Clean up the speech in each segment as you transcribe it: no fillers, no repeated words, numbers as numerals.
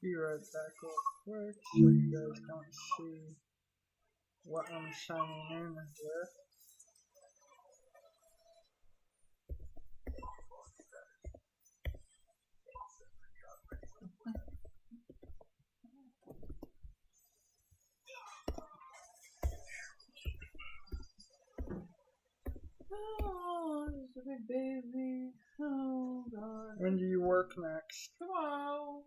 be right back real quick so you guys don't see what I'm signing in with. Oh, this is a big baby. Oh, God. When do you work next? Tomorrow.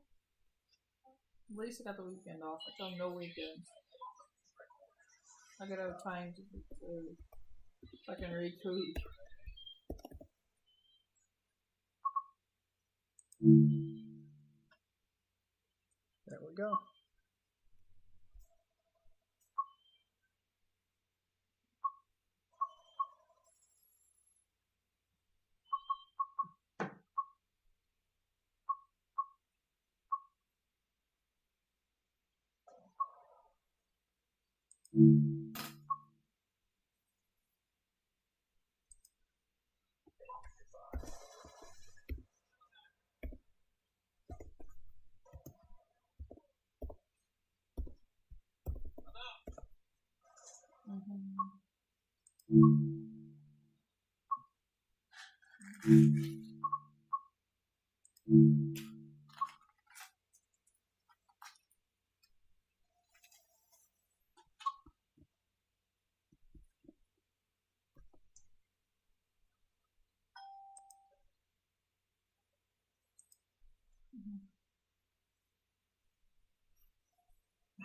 At least I got the weekend off. I tell them no weekends. I gotta have time to I can recoup. There we go.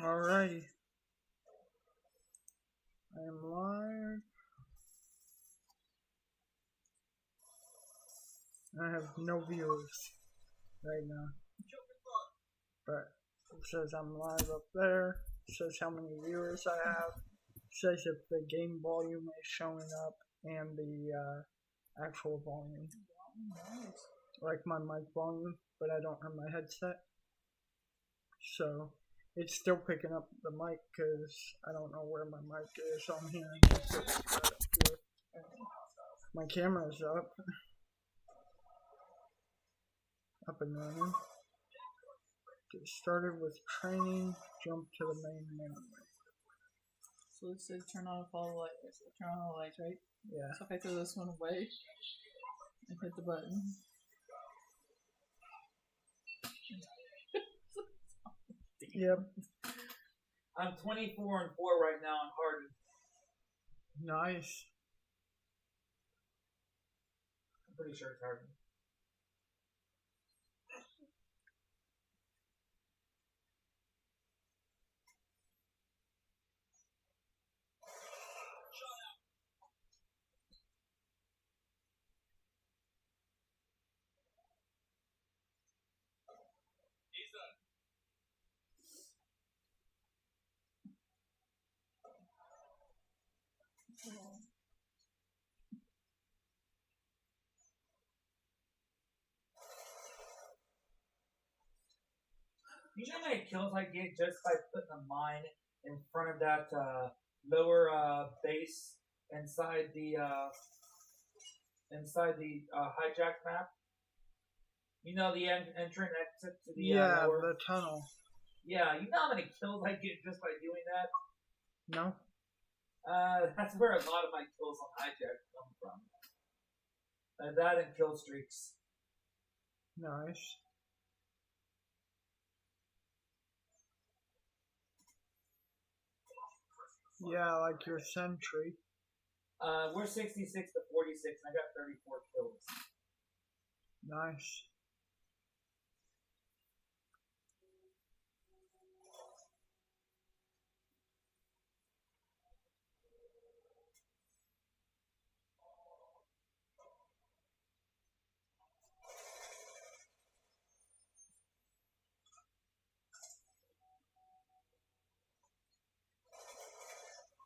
Alrighty. I am live. I have no viewers right now. But it says I'm live up there. It says how many viewers I have. It says if the game volume is showing up and the actual volume. Like my mic volume, but I don't have my headset. So it's still picking up the mic because I don't know where my mic is. So I'm hearing it right up here. My camera's up and running. Get started with training, jump to the main menu. So it said turn on follow light. So turn on the lights, right? Yeah. So if I throw this one away and hit the button. Yep. I'm 24 and 4 right now on Harden. Nice. I'm pretty sure it's Harden. You know how many kills I get just by putting a mine in front of that lower base inside the hijack map? You know the entrance exit to the lower... the tunnel. Yeah, you know how many kills I get just by doing that? No. That's where a lot of my kills on hijack come from. That and kill streaks. Nice. Yeah, like your sentry. We're 66 to 46, and I got 34 kills. Nice.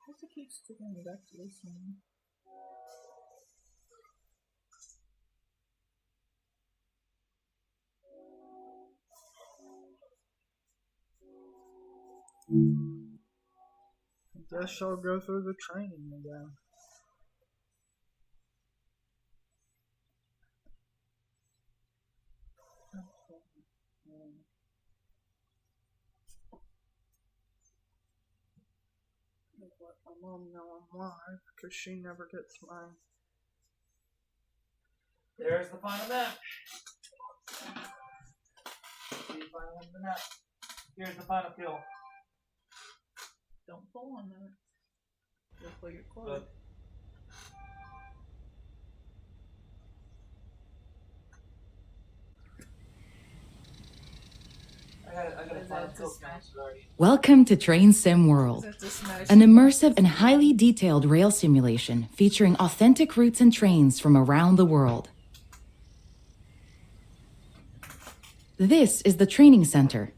Why does it keep sticking me back to this one? I guess I'll go through the training again. Let my mom know I'm live because she never gets mine. There's the final map. See the final one of the map. Here's the final kill. Don't pull on that. You'll pull your cord. Look. I got a final kill already. Welcome to Train Sim World, an immersive and highly detailed rail simulation featuring authentic routes and trains from around the world. This is the training center.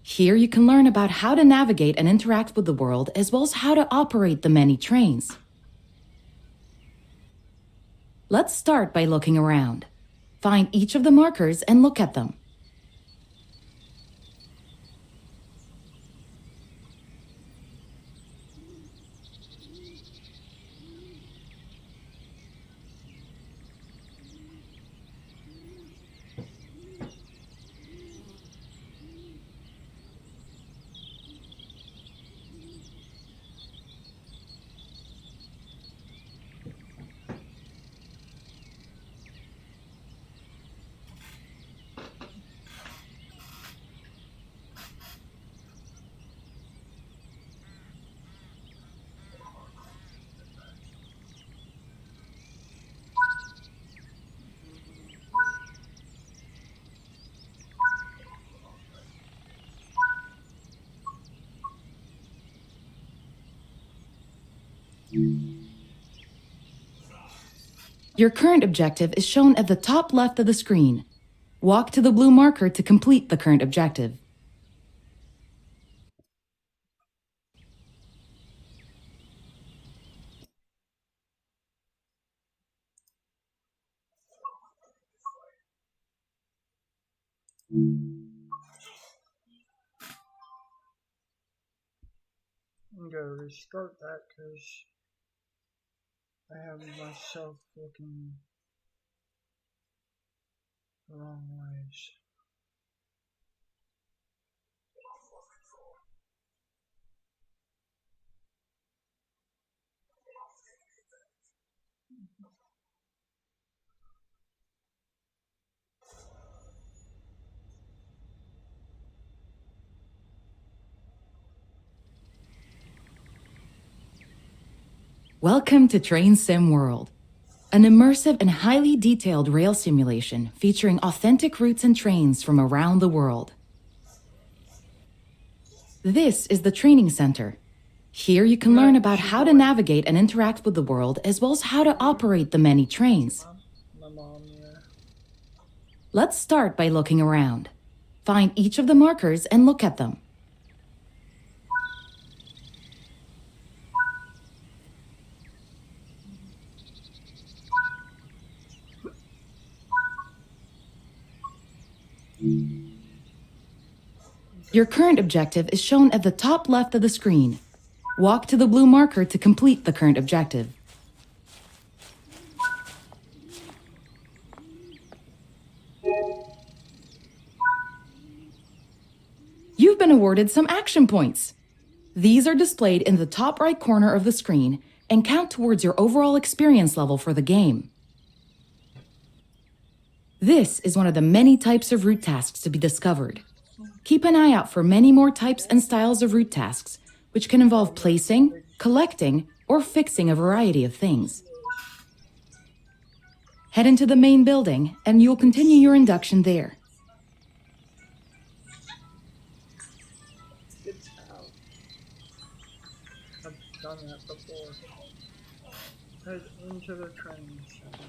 Here you can learn about how to navigate and interact with the world, as well as how to operate the many trains. Let's start by looking around. Find each of the markers and look at them. Your current objective is shown at the top left of the screen. Walk to the blue marker to complete the current objective. I'm gonna restart that because I have myself looking the wrong ways. Welcome to Train Sim World, an immersive and highly detailed rail simulation featuring authentic routes and trains from around the world. This is the training center. Here you can learn about how to navigate and interact with the world, as well as how to operate the many trains. My mom, yeah. Let's start by looking around. Find each of the markers and look at them. Your current objective is shown at the top left of the screen. Walk to the blue marker to complete the current objective. You've been awarded some action points. These are displayed in the top right corner of the screen and count towards your overall experience level for the game. This is one of the many types of route tasks to be discovered. Keep an eye out for many more types and styles of route tasks, which can involve placing, collecting, or fixing a variety of things. Head into the main building, and you'll continue your induction there. Good job. I've done that before. Head into the training center.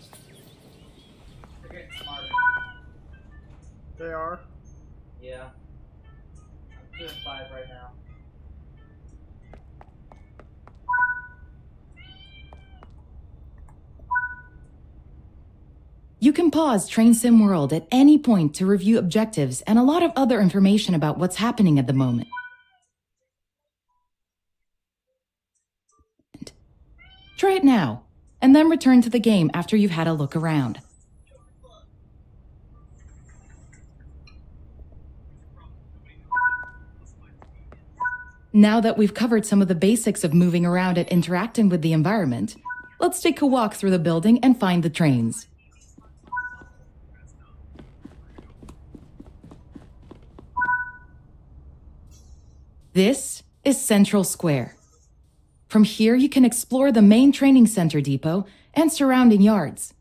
They're getting smarter. They are? Yeah. I'm doing 5 right now. You can pause Train Sim World at any point to review objectives and a lot of other information about what's happening at the moment. Try it now, and then return to the game after you've had a look around. Now that we've covered some of the basics of moving around and interacting with the environment, let's take a walk through the building and find the trains. This is Central Square. From here, you can explore the main training center depot and surrounding yards.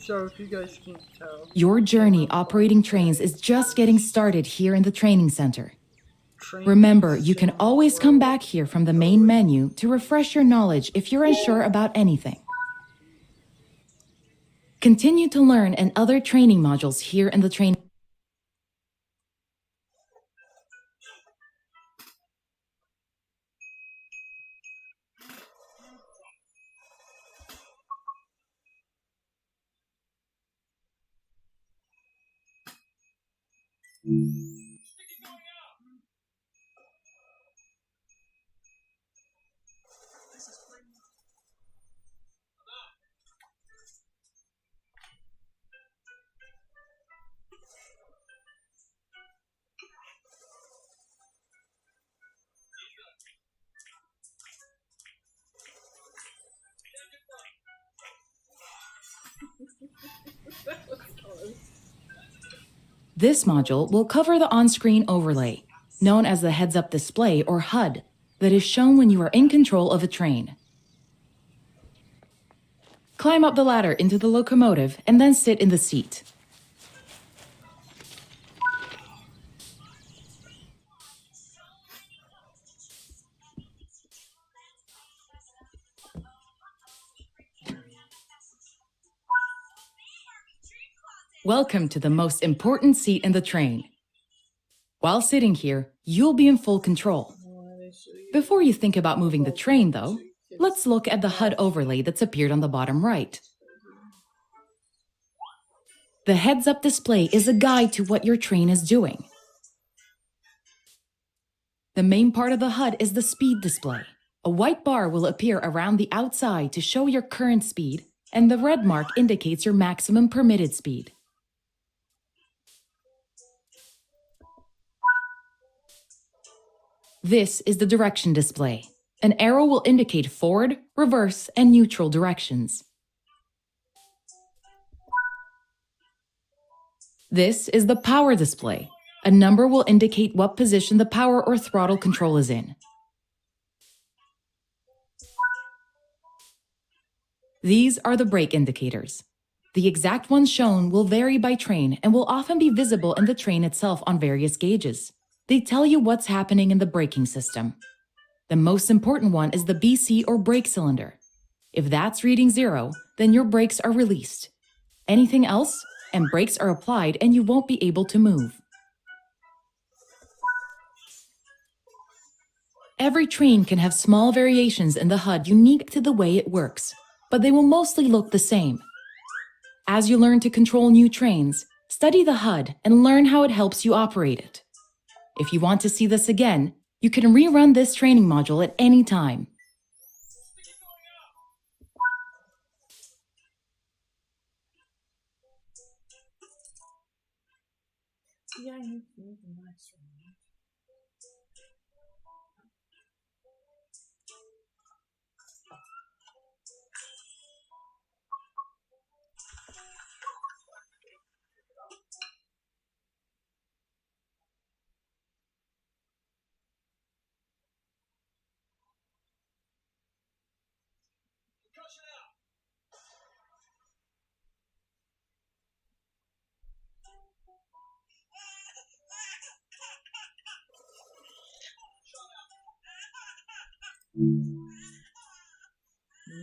So if you guys can't tell, Your journey operating trains is just getting started here in the training center. train Remember, you can sim always come world, back here from the main menu to refresh your knowledge if you're unsure about anything. Continue to learn and other training modules here in the train. This module will cover the on-screen overlay, known as the heads-up display or HUD, that is shown when you are in control of a train. Climb up the ladder into the locomotive and then sit in the seat. Welcome to the most important seat in the train. While sitting here, you'll be in full control. Before you think about moving the train, though, let's look at the HUD overlay that's appeared on the bottom right. The heads-up display is a guide to what your train is doing. The main part of the HUD is the speed display. A white bar will appear around the outside to show your current speed, and the red mark indicates your maximum permitted speed. This is the direction display. An arrow will indicate forward, reverse, and neutral directions. This is the power display. A number will indicate what position the power or throttle control is in. These are the brake indicators. The exact ones shown will vary by train and will often be visible in the train itself on various gauges. They tell you what's happening in the braking system. The most important one is the BC or brake cylinder. If that's reading 0, then your brakes are released. Anything else, and brakes are applied and you won't be able to move. Every train can have small variations in the HUD unique to the way it works, but they will mostly look the same. As you learn to control new trains, study the HUD and learn how it helps you operate it. If you want to see this again, you can rerun this training module at any time. Yeah, I need to move the next one.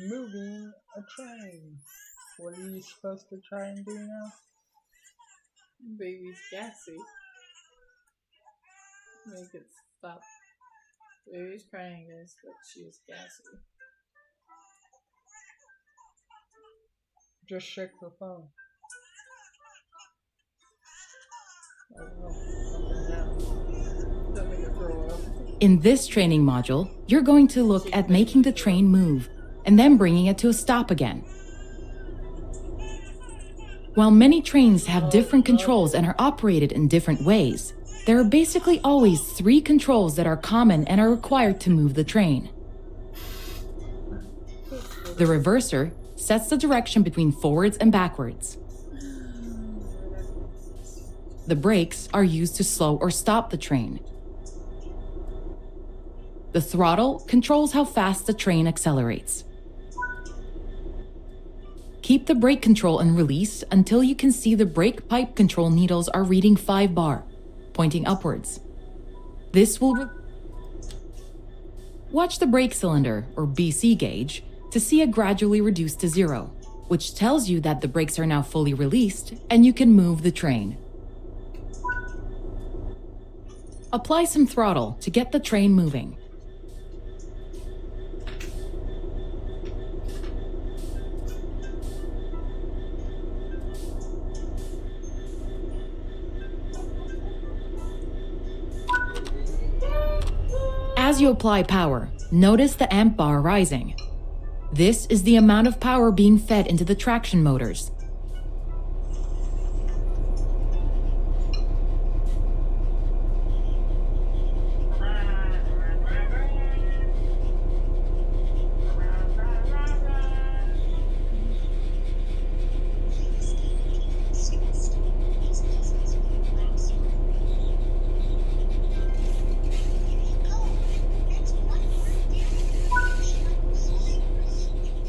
moving a train. What are you supposed to try and do now? Baby's gassy. Make it stop. Baby's crying, guys, but she is gassy. Just check the phone. I don't know. Up and down. throw up. In this training module, you're going to look at making the train move and then bringing it to a stop again. While many trains have different controls and are operated in different ways, there are basically always 3 controls that are common and are required to move the train. The reverser sets the direction between forwards and backwards. The brakes are used to slow or stop the train. The throttle controls how fast the train accelerates. Keep the brake control and release until you can see the brake pipe control needles are reading 5 bar, pointing upwards. This will watch the brake cylinder, or BC gauge, to see it gradually reduce to 0, which tells you that the brakes are now fully released and you can move the train. Apply some throttle to get the train moving. As you apply power, notice the amp bar rising. This is the amount of power being fed into the traction motors.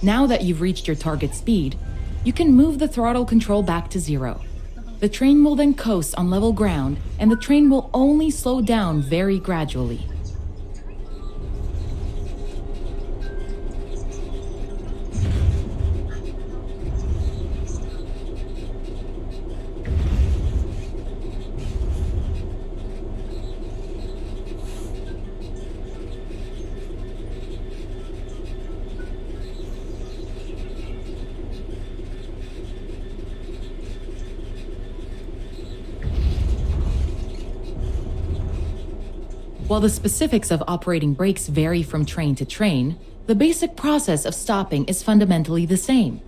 Now that you've reached your target speed, you can move the throttle control back to 0. The train will then coast on level ground, and the train will only slow down very gradually. While the specifics of operating brakes vary from train to train, the basic process of stopping is fundamentally the same.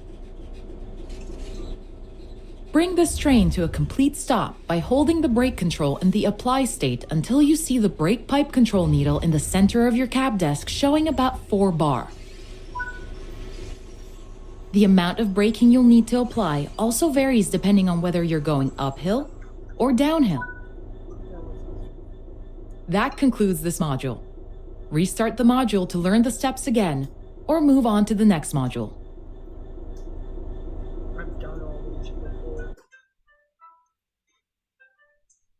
Bring this train to a complete stop by holding the brake control in the apply state until you see the brake pipe control needle in the center of your cab desk showing about 4 bar. The amount of braking you'll need to apply also varies depending on whether you're going uphill or downhill. That concludes this module. Restart the module to learn the steps again, or move on to the next module. I've done all these before.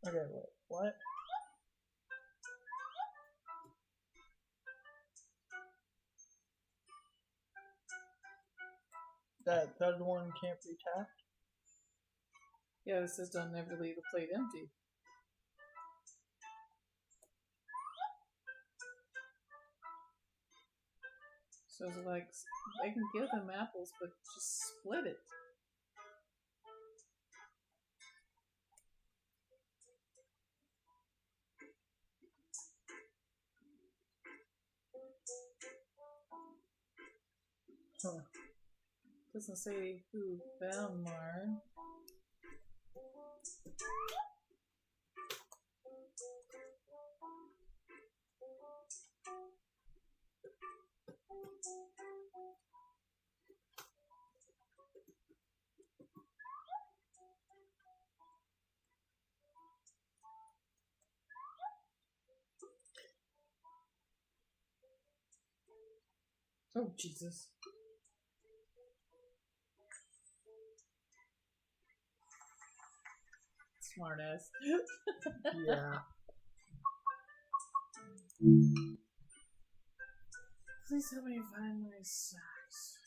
Okay, wait, what? That third one can't be tapped? Yeah, it says don't never leave the plate empty. So it's like, I can give them apples, but just split it. Huh. Doesn't say who found Mar. Oh, Jesus. Smart ass. Yeah. Please help me find my socks.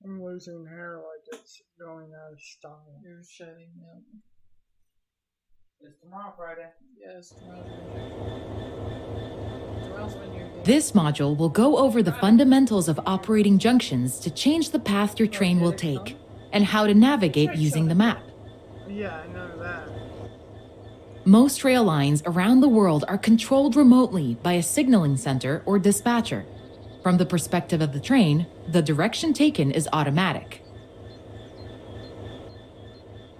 I'm losing hair like it's going out of style. You're shutting down. It's tomorrow, Friday. Yes, tomorrow's when you're dead. This module will go over the fundamentals of operating junctions to change the path your train will take, and how to navigate using the map. Yeah, I know that. Most rail lines around the world are controlled remotely by a signaling center or dispatcher. From the perspective of the train, the direction taken is automatic.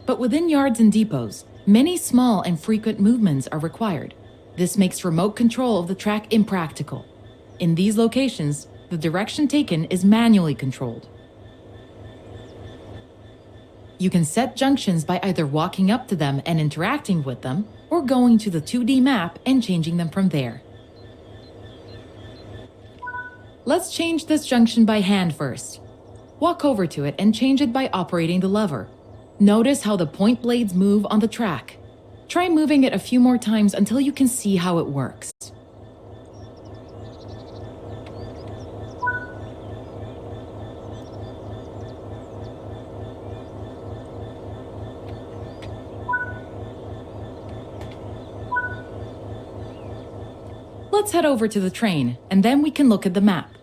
But within yards and depots, many small and frequent movements are required. This makes remote control of the track impractical. In these locations, the direction taken is manually controlled. You can set junctions by either walking up to them and interacting with them, or going to the 2D map and changing them from there. Let's change this junction by hand first. Walk over to it and change it by operating the lever. Notice how the point blades move on the track. Try moving it a few more times until you can see how it works. Let's head over to the train, and then we can look at the map.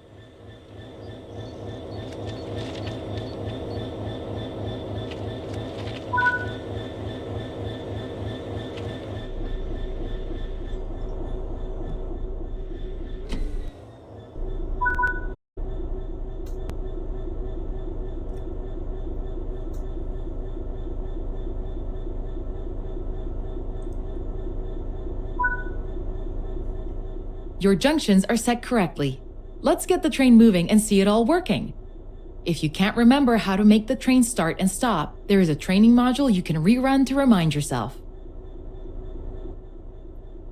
Your junctions are set correctly. Let's get the train moving and see it all working. If you can't remember how to make the train start and stop, there is a training module you can rerun to remind yourself.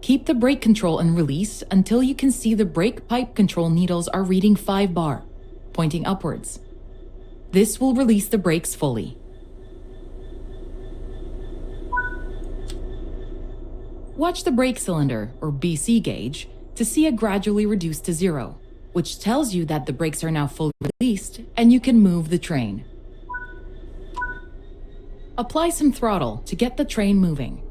Keep the brake control and release until you can see the brake pipe control needles are reading 5 bar, pointing upwards. This will release the brakes fully. Watch the brake cylinder, or BC gauge, to see it gradually reduce to 0, which tells you that the brakes are now fully released and you can move the train. Apply some throttle to get the train moving.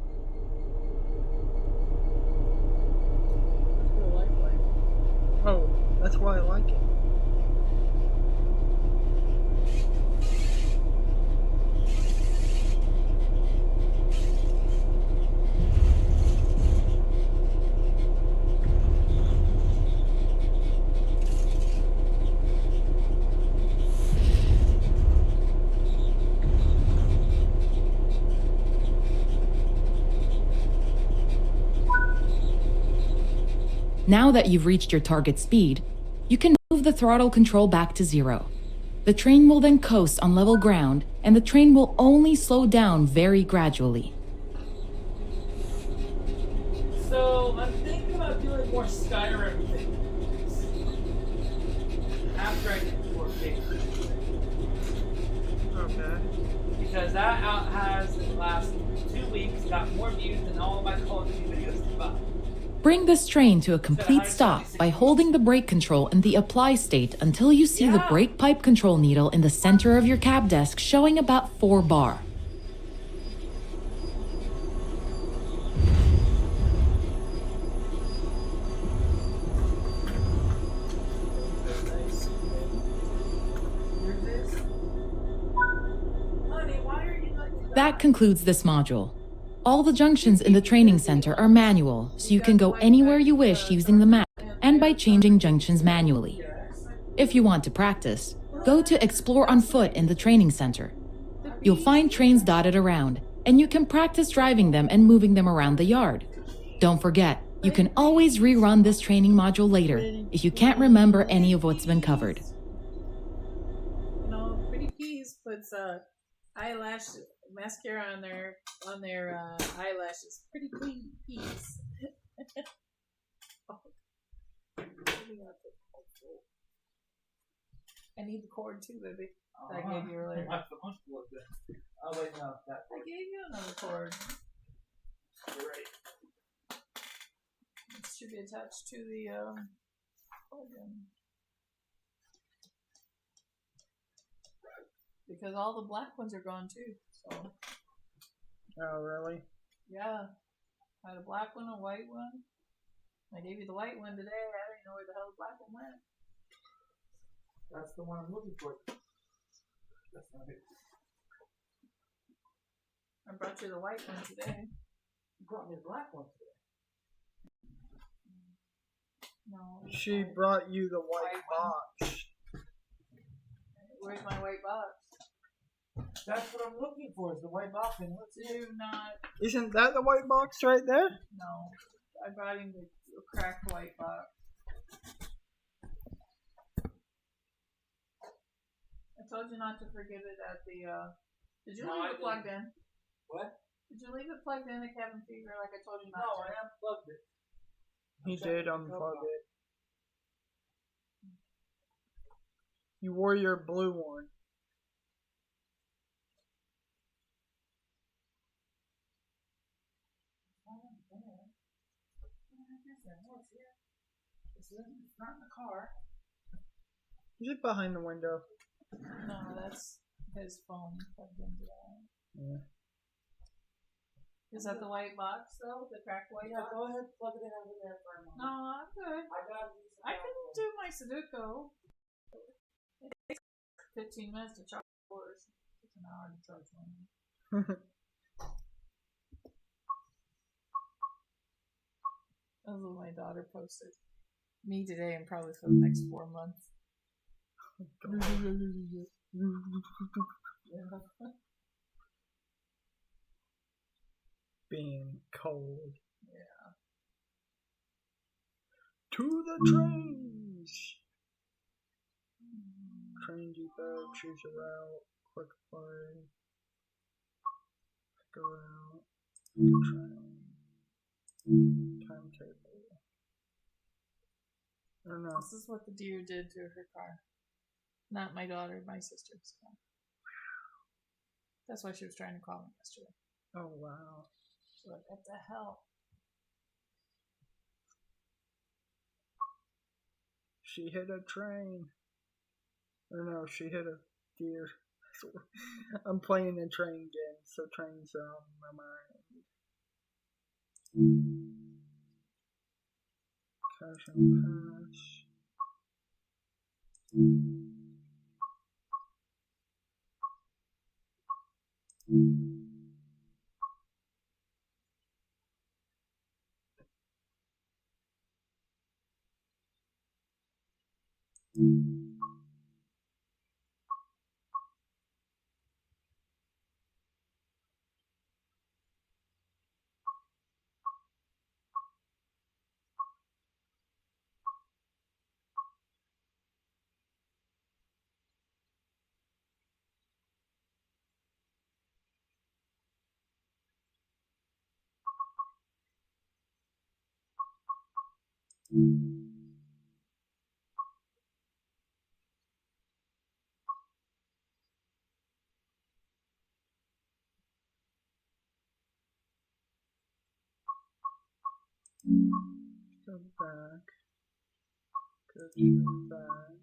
Oh, that's why I like it. Now that you've reached your target speed, you can move the throttle control back to 0. The train will then coast on level ground, and the train will only slow down very gradually. So I'm thinking about doing more Skyrim things after I get 4K. Okay. Because that out has in the last 2 weeks got more views than all of my Call of Duty videos combined. Bring this train to a complete stop by holding the brake control in the apply state until you see the brake pipe control needle in the center of your cab desk showing about 4 bar. That concludes this module. All the junctions in the training center are manual, so you can go anywhere you wish using the map and by changing junctions manually. If you want to practice, go to Explore on Foot in the training center. You'll find trains dotted around, and you can practice driving them and moving them around the yard. Don't forget, you can always rerun this training module later if you can't remember any of what's been covered. You know, Pretty Peas puts eyelash mascara on their eyelashes. Pretty clean peas. I need the cord too, baby. That I gave you earlier. My phone was good. Oh wait, no, that I gave you another cord. you're right. It should be attached to the plug-in. Because all the black ones are gone too. So Oh, really? yeah, I had a black one, a white one. I gave you the white one today. I don't even know where the hell the black one went. That's the one I'm looking for. That's not it. I brought you the white one today. Bro, brought me the black one today. No. it's She white. brought you the white White one. box. Where's my white box? That's what I'm looking for, is the white box. And what's it? Do not. Isn't that the white box right there? No. I brought him the cracked white box. I told you not to forget it at the. Did you No, leave I it plugged in? What? Did you leave it plugged in at cabin fever like I told you not No, to? I unplugged it. He I'm checking did the unplug cover. it. You wore your blue one. It's not in the car. Is it behind the window? No, that's his phone plugged into that. Yeah. Is that the white box though? The cracked white Yeah, box? go ahead, plug it in over there for a moment. No, I'm good. I got it. I can do my Sudoku. It takes 15 minutes to charge yours. It takes an hour to charge one. That's what my daughter posted. Me today and probably for the next 4 months. Being cold. Yeah. To the trains! Train depot, choose a route, quick play, pick a route, pick a train, timetable. I don't know. This is what the deer did to her car. Not my daughter, my sister's car. That's why she was trying to call me yesterday. Oh wow. She's like, what the hell? She hit a train. Or no, she hit a deer. I'm playing a train game, so trains are on my mind. Cash and pass. Go back. Go to back.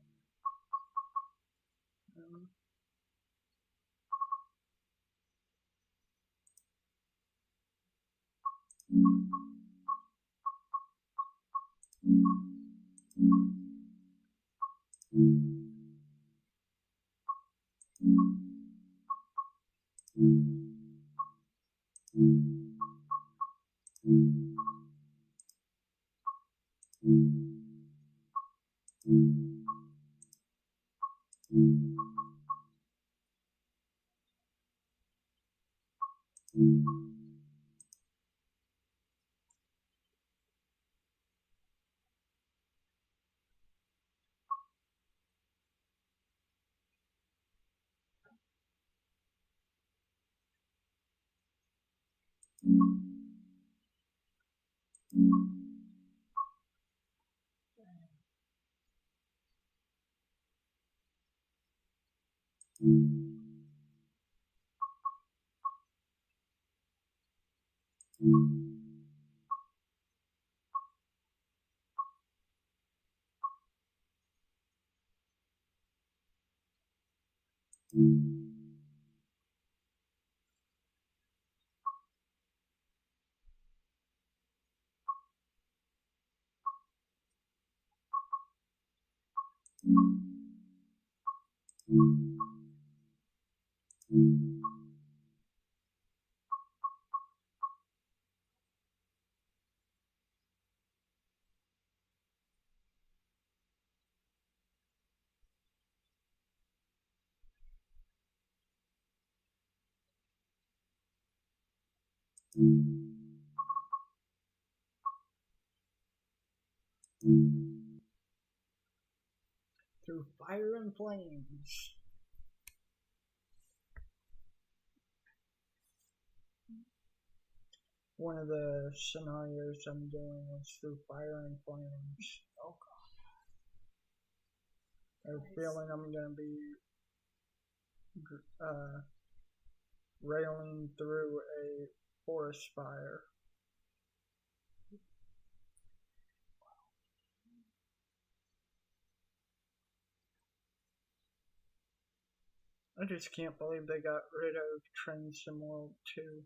Through fire and flames. One of the scenarios I'm doing is through fire and flames. Oh I have a feeling I'm gonna be railing through a forest fire. I just can't believe they got rid of Train Sim World 2.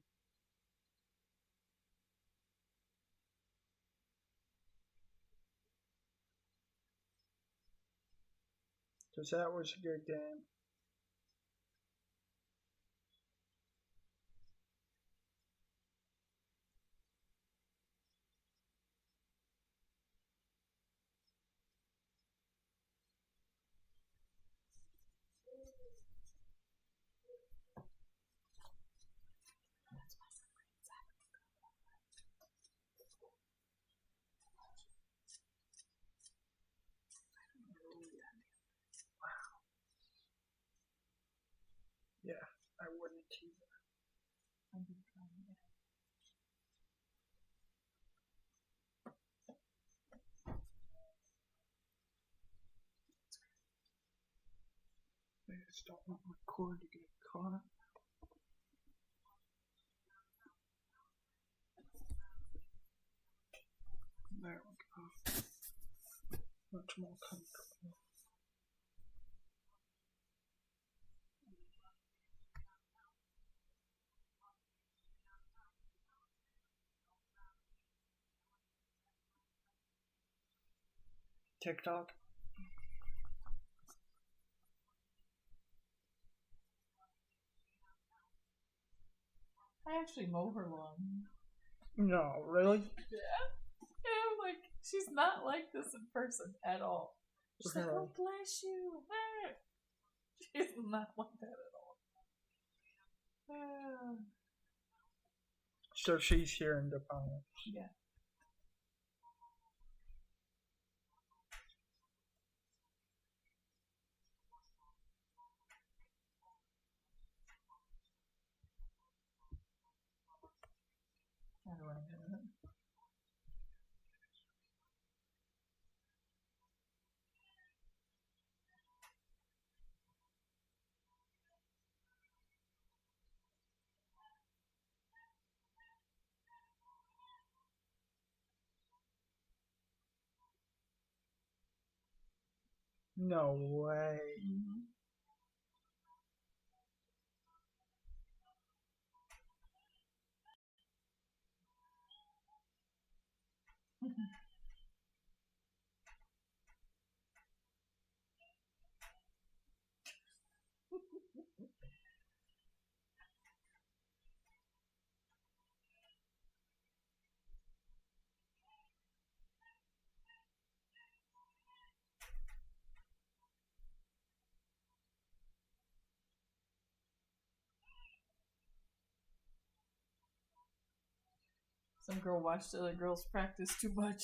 Because that was a good game. Yeah, I wouldn't either. I just don't want my cord to get caught. There we go. Much more comfortable. TikTok. I actually mow her lawn. No, really? Yeah. Yeah, I'm like, she's not like this in person at all. She's like, oh, bless you. She's not like that at all. So she's here in Defiance. Yeah. How do I do it? No way. Mm-hmm. Some girl watched the other girls practice too much.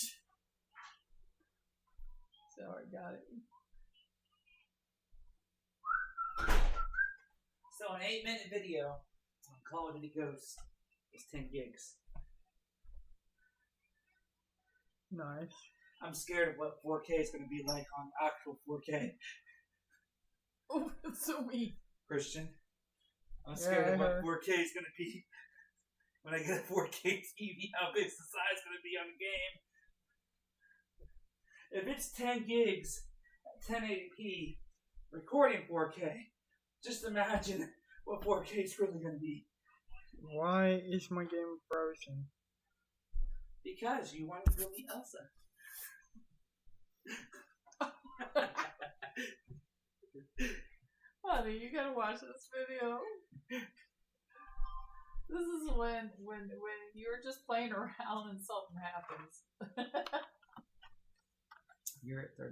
So I got it. So an 8-minute video on Call of Duty Ghosts is 10 gigs. Nice. I'm scared of what 4K is going to be like on actual 4K. Oh, that's so mean. Christian, I'm scared of what 4K is going to be when I get a 4K TV. How big the size going to be on the game? If it's 10 gigs at 1080p recording 4K, just imagine what 4K is really going to be. Why is my game frozen? Because you wanted to meet Elsa. Honey, you gotta watch this video. This is when you're just playing around and something happens. You're at 31%.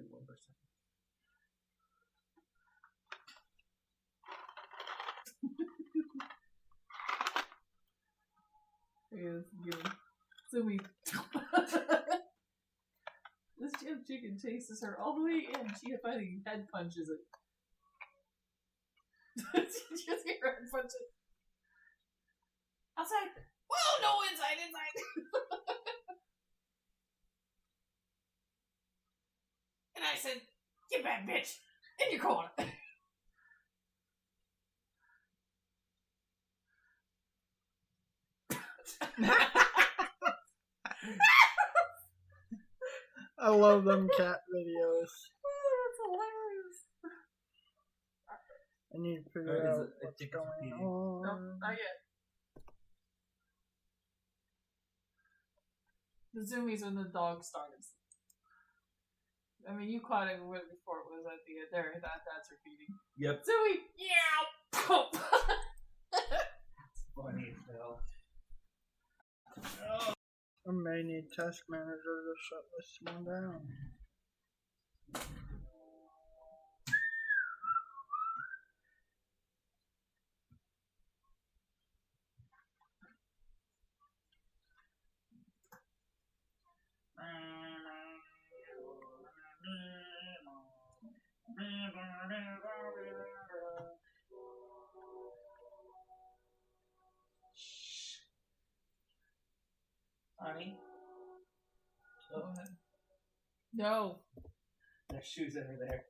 Yeah, Zooey. This gym chicken chases her all the way in. She finally head punches it. She just hear her head punch it. Outside. Whoa, no, inside. And I said, "Get back, bitch! In your corner." I love them cat videos. That's hilarious. I need to figure out what's going on. No, not yet. The zoomies when the dog starts. I mean, you caught it when before it was at the end. There, that's repeating. Yep. Zooey! Meow! Funny as hell. I may need Task Manager to shut this one down. Honey? Go ahead. No. There's shoes that are there.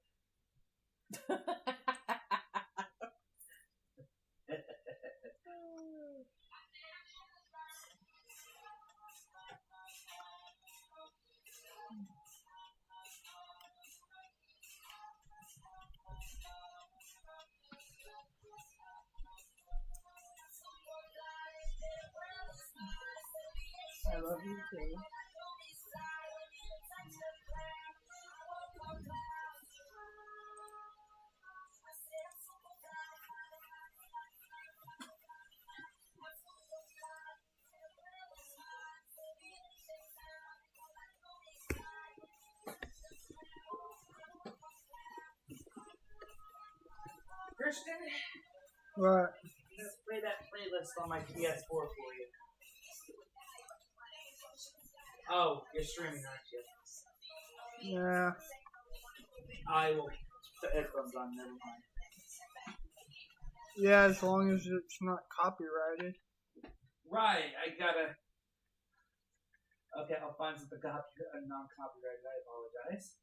I love you too. Christian, What? let's play that playlist on my PS4 for you. Oh, you're streaming, aren't you? Yeah. I will put the headphones on, never mind. Yeah, as long as it's not copyrighted. Right, I gotta... Okay, I'll find something non-copyrighted, I apologize.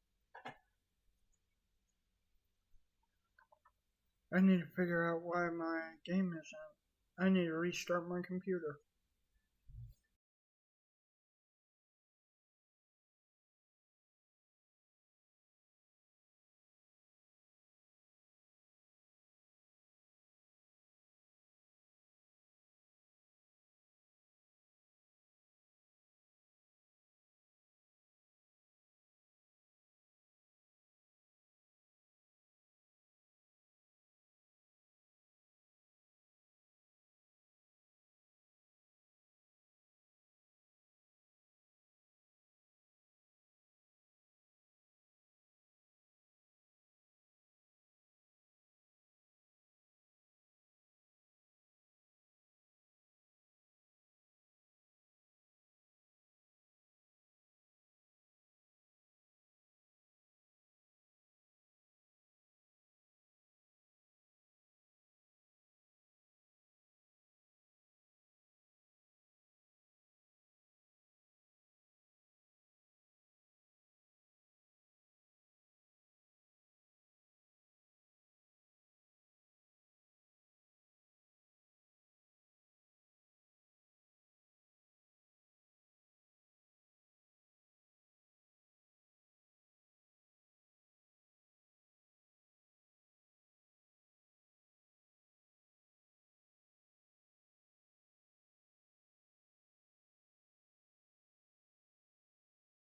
I need to figure out why my game isn't. I need to restart my computer.